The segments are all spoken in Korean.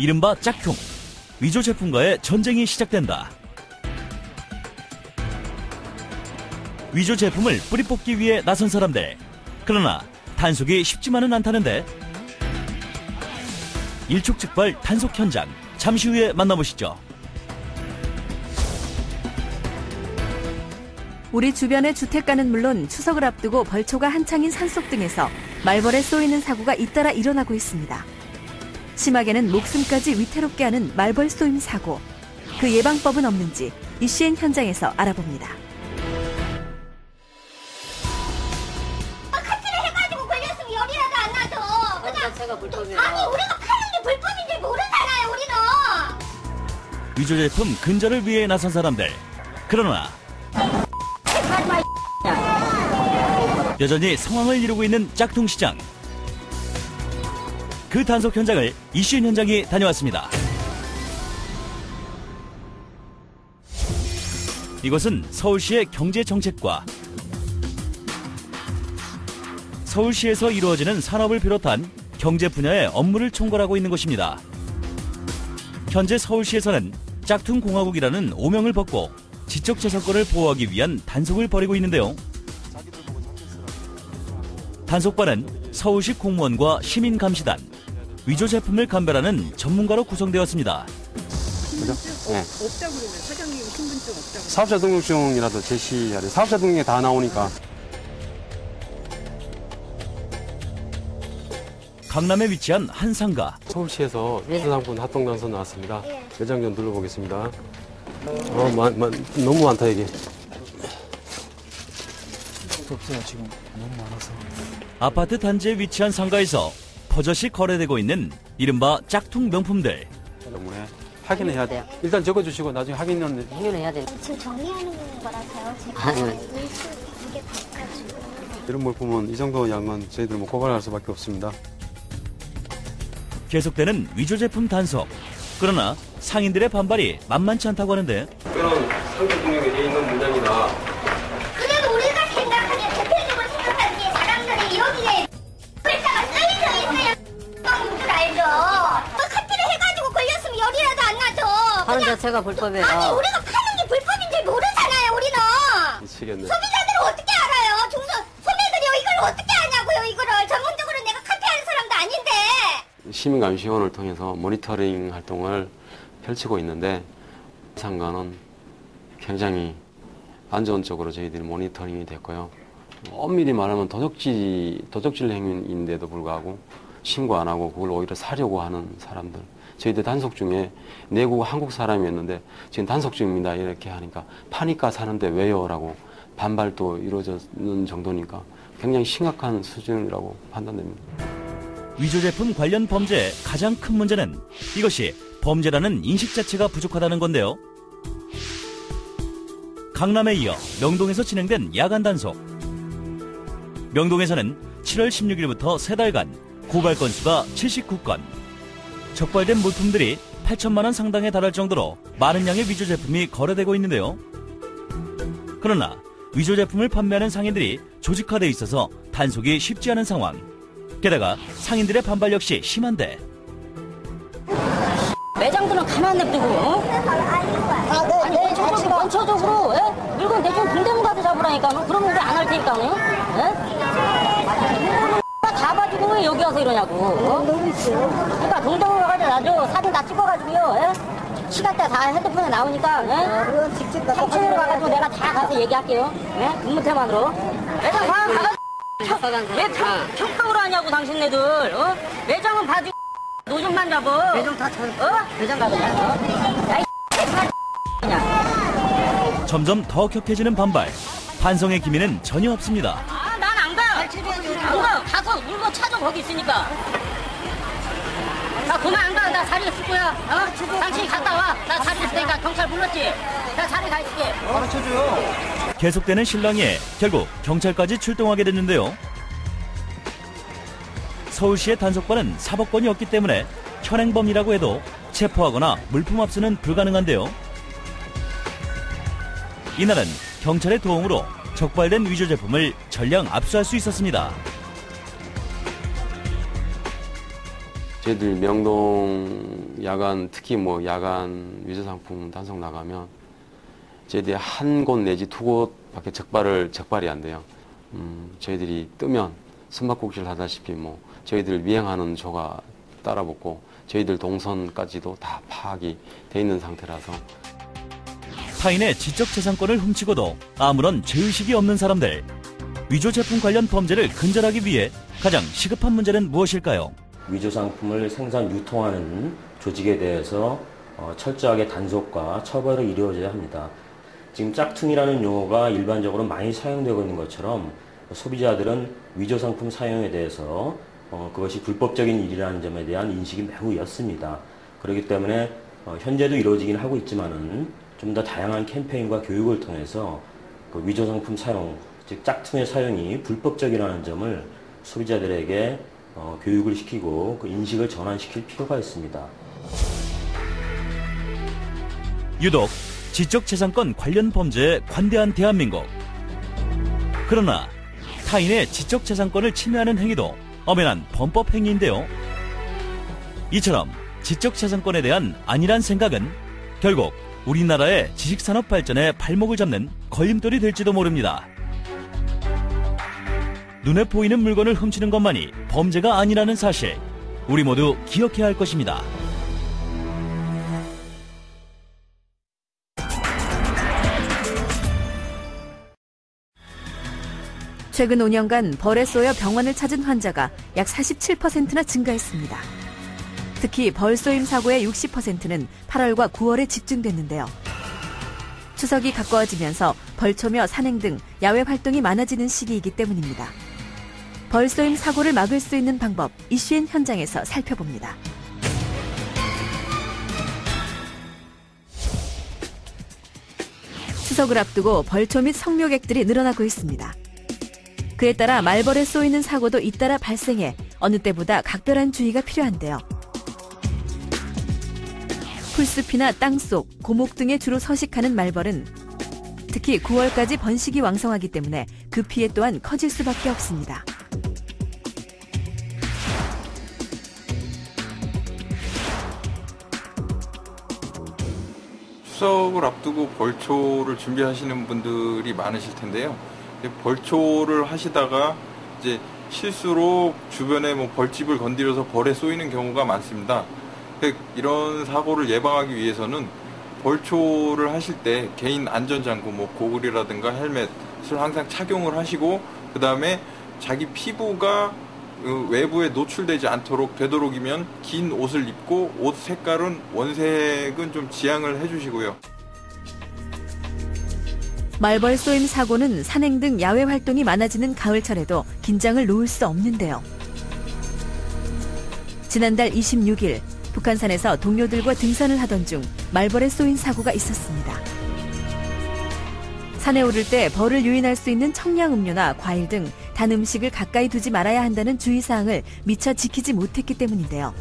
이른바 짝퉁, 위조 제품과의 전쟁이 시작된다. 위조 제품을 뿌리 뽑기 위해 나선 사람들. 그러나 단속이 쉽지만은 않다는데. 일촉즉발 단속 현장, 잠시 후에 만나보시죠. 우리 주변의 주택가는 물론 추석을 앞두고 벌초가 한창인 산속 등에서 말벌에 쏘이는 사고가 잇따라 일어나고 있습니다. 심하게는 목숨까지 위태롭게 하는 말벌 쏘임 사고. 그 예방법은 없는지 이슈엔 현장에서 알아봅니다. 카트를 해가지고 걸렸으면 열이라도 안 나죠. 그냥 제가 불법이에요. 아니 우리가 파는 게 불법인지 모르잖아요. 우리는. 위조 제품 근절을 위해 나선 사람들. 그러나 여전히 상황을 이루고 있는 짝퉁 시장. 그 단속 현장을 이슈엔 현장이 다녀왔습니다. 이곳은 서울시의 경제정책과 서울시에서 이루어지는 산업을 비롯한 경제 분야의 업무를 총괄하고 있는 곳입니다. 현재 서울시에서는 짝퉁 공화국이라는 오명을 벗고 지적재산권을 보호하기 위한 단속을 벌이고 있는데요. 단속반은 서울시 공무원과 시민감시단, 위조 제품을 감별하는 전문가로 구성되었습니다. 그죠? 네. 없다고 그러면 사장님 신분증 없다고. 사업자 등록증이라도 제시해야 돼. 사업자 등록에 다 나오니까. 강남에 위치한 한 상가. 서울시에서 수상품 합동단서 나왔습니다. 매장 좀 둘러보겠습니다. 너무 많다 이게. 없어요. 지금 너무 많아서. 아파트 단지에 위치한 상가에서 버젓이 거래되고 있는 이른바 짝퉁 명품들. 때문에 확인을 해야 돼요. 일단 적어주시고 나중에 확인은 해야 돼요. 지금 정리하는 거라서요. 제가 이게 바꿔주고. 이런 물품은 이 정도 양은 저희들 뭐 고발할 수밖에 없습니다. 계속되는 위조 제품 단속. 그러나 상인들의 반발이 만만치 않다고 하는데. 이런 상품 등록에 돼 있는 문양이다. 그래도 우리가 생각하기에 대표적으로 생각하기에 사람들이 여기에 글자가 쓰여져 있어야 줄 알죠. 카트를 해가지고 걸렸으면 열이라도 안 나죠. 파는 자체가 불법이에요. 아니 우리가 파는 게 불법인지 모르잖아요. 우리는. 미치겠네. 소비자들은 어떻게 알아요? 소매들이 이걸 어떻게 아냐고요. 이거를 전문적으로 내가 카트하는 사람도 아닌데. 시민감시원을 통해서 모니터링 활동을 펼치고 있는데 상가는 굉장히 안 좋은 쪽으로 저희들이 모니터링이 됐고요. 엄밀히 말하면 도적질 행위인데도 불구하고 신고 안 하고 그걸 오히려 사려고 하는 사람들. 저희들 단속 중에 내국 한국 사람이었는데 지금 단속 중입니다 이렇게 하니까 파니까 사는데 왜요? 라고 반발도 이루어지는 정도니까 굉장히 심각한 수준이라고 판단됩니다. 위조 제품 관련 범죄의 가장 큰 문제는 이것이 범죄라는 인식 자체가 부족하다는 건데요. 강남에 이어 명동에서 진행된 야간 단속. 명동에서는 7월 16일부터 3달간 고발 건수가 79건, 적발된 물품들이 8천만 원 상당에 달할 정도로 많은 양의 위조 제품이 거래되고 있는데요. 그러나 위조 제품을 판매하는 상인들이 조직화돼 있어서 단속이 쉽지 않은 상황. 게다가 상인들의 반발 역시 심한데. 매장들은 가만 냅두고, 네, 전체적으로, 물건 대충 동대문 가서 잡으라니까. 그러면 왜 안 할 테니까요? 다 봐주고 왜 여기 와서 이러냐고. 그러니까 동대문 가가지고 나도 사진 다 찍어가지고요. 시간대 다 핸드폰에 나오니까, 청춘으로 가가지고 내가 다 가서 얘기할게요. 근무태만으로. 매장 가가지고. 왜 평가를 하냐고 당신네들. 매장은 봐주고 노점만 잡어. 매장 다 매장 가자. 점점 더 격해지는 반발. 반성의 기미는 전혀 없습니다. 난 안 가요. 안 가요. 가서 물건 찾아 거기 있으니까. 나 그만 안 가. 나 자리에 있을 거야. 당신이 갔다 와. 나 자리에 있으니까 경찰 불렀지. 나 자리에 가 있을게. 가르쳐줘요. 계속되는 실랑이에 결국 경찰까지 출동하게 됐는데요. 서울시의 단속반은 사법권이 없기 때문에 현행범이라고 해도 체포하거나 물품 압수는 불가능한데요. 이날은 경찰의 도움으로 적발된 위조 제품을 전량 압수할 수 있었습니다. 저희들 명동 야간, 특히 뭐 야간 위조상품 단속 나가면 저희들이 한 곳 내지 두 곳밖에 적발이 안 돼요. 저희들이 뜨면 숨바꼭질 하다시피 뭐 저희들 미행하는 조가 따라붙고 저희들 동선까지도 다 파악이 돼 있는 상태라서. 타인의 지적재산권을 훔치고도 아무런 죄의식이 없는 사람들. 위조 제품 관련 범죄를 근절하기 위해 가장 시급한 문제는 무엇일까요? 위조 상품을 생산, 유통하는 조직에 대해서 철저하게 단속과 처벌을 이루어져야 합니다. 지금 짝퉁이라는 용어가 일반적으로 많이 사용되고 있는 것처럼 소비자들은 위조 상품 사용에 대해서 그것이 불법적인 일이라는 점에 대한 인식이 매우 옅습니다. 그렇기 때문에 현재도 이루어지긴 하고 있지만은 좀 더 다양한 캠페인과 교육을 통해서 그 위조 상품 사용, 즉 짝퉁의 사용이 불법적이라는 점을 소비자들에게 교육을 시키고 그 인식을 전환시킬 필요가 있습니다. 유독 지적재산권 관련 범죄에 관대한 대한민국. 그러나 타인의 지적재산권을 침해하는 행위도 엄연한 범법 행위인데요. 이처럼 지적재산권에 대한 안일한 생각은 결국 우리나라의 지식산업 발전에 발목을 잡는 걸림돌이 될지도 모릅니다. 눈에 보이는 물건을 훔치는 것만이 범죄가 아니라는 사실, 우리 모두 기억해야 할 것입니다. 최근 5년간 벌에 쏘여 병원을 찾은 환자가 약 47%나 증가했습니다. 특히 벌 쏘임 사고의 60%는 8월과 9월에 집중됐는데요. 추석이 가까워지면서 벌초며 산행 등 야외 활동이 많아지는 시기이기 때문입니다. 벌 쏘임 사고를 막을 수 있는 방법, 이슈인 현장에서 살펴봅니다. 추석을 앞두고 벌초 및 성묘객들이 늘어나고 있습니다. 그에 따라 말벌에 쏘이는 사고도 잇따라 발생해 어느 때보다 각별한 주의가 필요한데요. 풀숲이나 땅속, 고목 등에 주로 서식하는 말벌은 특히 9월까지 번식이 왕성하기 때문에 그 피해 또한 커질 수밖에 없습니다. 추석을 앞두고 벌초를 준비하시는 분들이 많으실 텐데요. 벌초를 하시다가 이제 실수로 주변에 뭐 벌집을 건드려서 벌에 쏘이는 경우가 많습니다. 이런 사고를 예방하기 위해서는 벌초를 하실 때 개인 안전장구, 뭐 고글이라든가 헬멧을 항상 착용을 하시고, 그 다음에 자기 피부가 외부에 노출되지 않도록 되도록이면 긴 옷을 입고, 옷 색깔은 원색은 좀 지양을 해주시고요. 말벌 쏘임 사고는 산행 등 야외 활동이 많아지는 가을철에도 긴장을 놓을 수 없는데요. 지난달 26일 북한산에서 동료들과 등산을 하던 중 말벌에 쏘인 사고가 있었습니다. 산에 오를 때 벌을 유인할 수 있는 청량음료나 과일 등 단 음식을 가까이 두지 말아야 한다는 주의사항을 미처 지키지 못했기 때문인데요.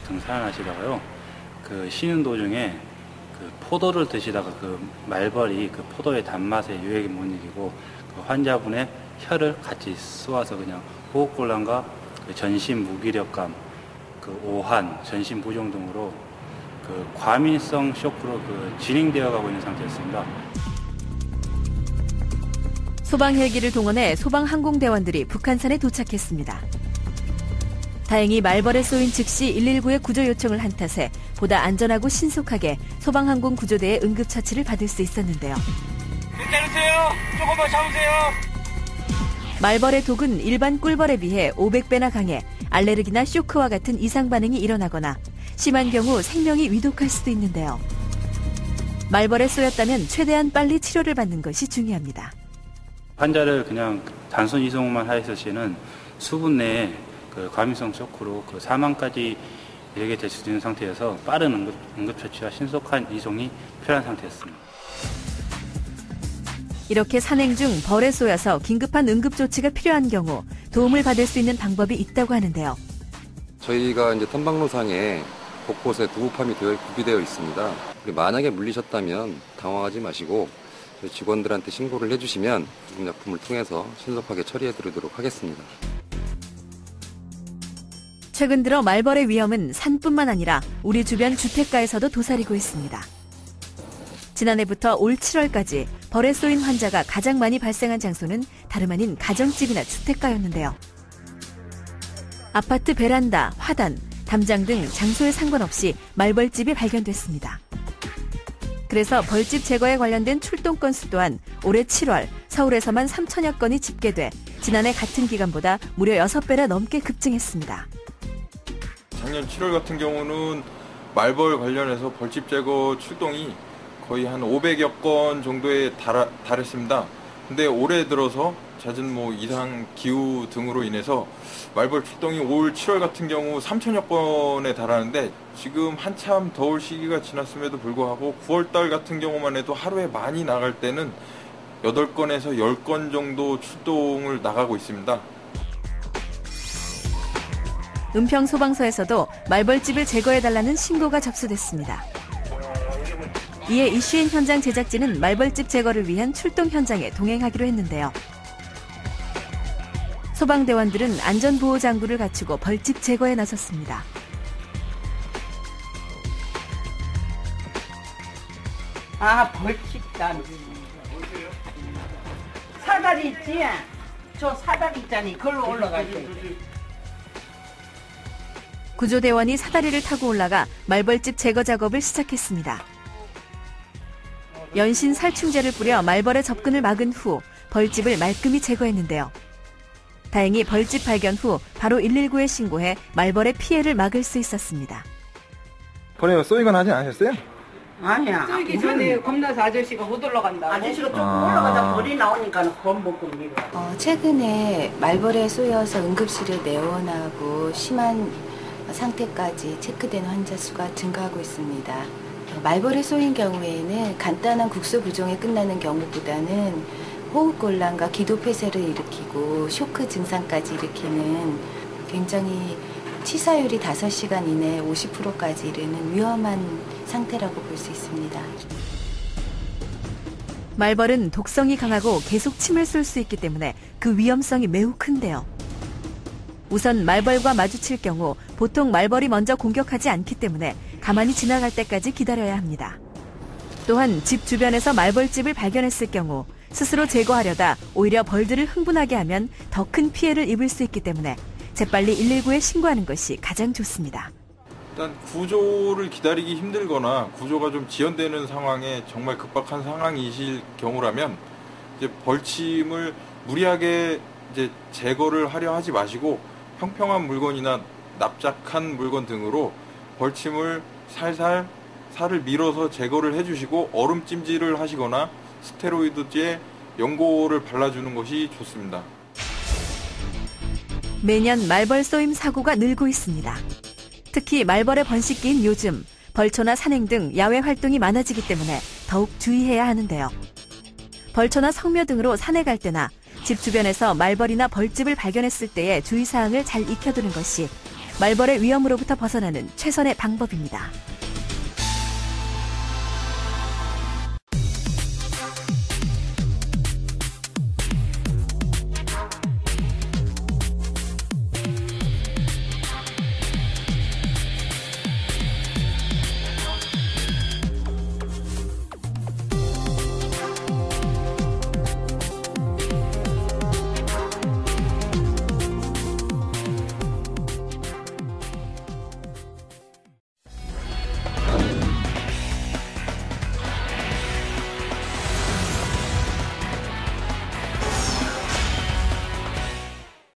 등산하시다가요, 그 쉬는 도중에 그 포도를 드시다가 그 말벌이 그 포도의 단맛에 유액이 못 이기고 그 환자분의 혀를 같이 쏘아서 그냥 호흡곤란과 그 전신 무기력감, 그 오한, 전신 부종 등으로 그 과민성 쇼크로 그 진행되어 가고 있는 상태였습니다. 소방 헬기를 동원해 소방 항공대원들이 북한산에 도착했습니다. 다행히 말벌에 쏘인 즉시 119에 구조 요청을 한 탓에 보다 안전하고 신속하게 소방항공 구조대의 응급처치를 받을 수 있었는데요. 내리세요. 조금만 참으세요. 말벌의 독은 일반 꿀벌에 비해 500배나 강해 알레르기나 쇼크와 같은 이상 반응이 일어나거나 심한 경우 생명이 위독할 수도 있는데요. 말벌에 쏘였다면 최대한 빨리 치료를 받는 것이 중요합니다. 환자를 그냥 단순 이송만 하였을 시에는 수분 내에 그 과민성 쇼크로 그 사망까지 예견될 수 있는 상태여서 빠른 응급처치와 신속한 이송이 필요한 상태였습니다. 이렇게 산행 중 벌에 쏘여서 긴급한 응급조치가 필요한 경우 도움을 받을 수 있는 방법이 있다고 하는데요. 저희가 이제 탐방로상에 곳곳에 두부팜이 구비되어 있습니다. 만약에 물리셨다면 당황하지 마시고 저희 직원들한테 신고를 해주시면 구급약품을 통해서 신속하게 처리해드리도록 하겠습니다. 최근 들어 말벌의 위험은 산뿐만 아니라 우리 주변 주택가에서도 도사리고 있습니다. 지난해부터 올 7월까지 벌에 쏘인 환자가 가장 많이 발생한 장소는 다름 아닌 가정집이나 주택가였는데요. 아파트 베란다, 화단, 담장 등 장소에 상관없이 말벌집이 발견됐습니다. 그래서 벌집 제거에 관련된 출동 건수 또한 올해 7월 서울에서만 3천여 건이 집계돼 지난해 같은 기간보다 무려 6배나 넘게 급증했습니다. 작년 7월 같은 경우는 말벌 관련해서 벌집 제거 출동이 거의 한 500여 건 정도에 달했습니다. 근데 올해 들어서 잦은 이상 기후 등으로 인해서 말벌 출동이 올 7월 같은 경우 3천여 건에 달하는데 지금 한참 더울 시기가 지났음에도 불구하고 9월달 같은 경우만 해도 하루에 많이 나갈 때는 8건에서 10건 정도 출동을 나가고 있습니다. 은평소방서에서도 말벌집을 제거해달라는 신고가 접수됐습니다. 이에 이슈인 현장 제작진은 말벌집 제거를 위한 출동 현장에 동행하기로 했는데요. 소방대원들은 안전보호장구를 갖추고 벌집 제거에 나섰습니다. 벌집단. 사다리 있지? 저 사다리 있잖니. 그걸로 올라가지. 구조대원이 사다리를 타고 올라가 말벌집 제거 작업을 시작했습니다. 연신 살충제를 뿌려 말벌의 접근을 막은 후 벌집을 말끔히 제거했는데요. 다행히 벌집 발견 후 바로 119에 신고해 말벌의 피해를 막을 수 있었습니다. 벌에 쏘이거나 하진 않으셨어요? 아니야. 쏘이기 전에 겁나서 아저씨가 못 올라간다. 아저씨가 조금 올라가다 벌이 나오니까 겁먹고 밀어. 최근에 말벌에 쏘여서 응급실에 내원하고 심한 상태까지 체크된 환자 수가 증가하고 있습니다. 말벌에 쏘인 경우에는 간단한 국소 부종에 끝나는 경우보다는 호흡곤란과 기도폐쇄를 일으키고 쇼크 증상까지 일으키는 굉장히 치사율이 5시간 이내에 50%까지 이르는 위험한 상태라고 볼 수 있습니다. 말벌은 독성이 강하고 계속 침을 쏠 수 있기 때문에 그 위험성이 매우 큰데요. 우선 말벌과 마주칠 경우 보통 말벌이 먼저 공격하지 않기 때문에 가만히 지나갈 때까지 기다려야 합니다. 또한 집 주변에서 말벌집을 발견했을 경우 스스로 제거하려다 오히려 벌들을 흥분하게 하면 더 큰 피해를 입을 수 있기 때문에 재빨리 119에 신고하는 것이 가장 좋습니다. 일단 구조를 기다리기 힘들거나 구조가 좀 지연되는 상황에 정말 급박한 상황이실 경우라면 이제 벌침을 무리하게 이제 제거를 하려 하지 마시고 평평한 물건이나 납작한 물건 등으로 벌침을 살살 살을 밀어서 제거를 해주시고 얼음 찜질을 하시거나 스테로이드제 연고를 발라주는 것이 좋습니다. 매년 말벌 쏘임 사고가 늘고 있습니다. 특히 말벌의 번식기인 요즘 벌초나 산행 등 야외 활동이 많아지기 때문에 더욱 주의해야 하는데요. 벌초나 성묘 등으로 산에 갈 때나 집 주변에서 말벌이나 벌집을 발견했을 때의 주의사항을 잘 익혀두는 것이 말벌의 위험으로부터 벗어나는 최선의 방법입니다.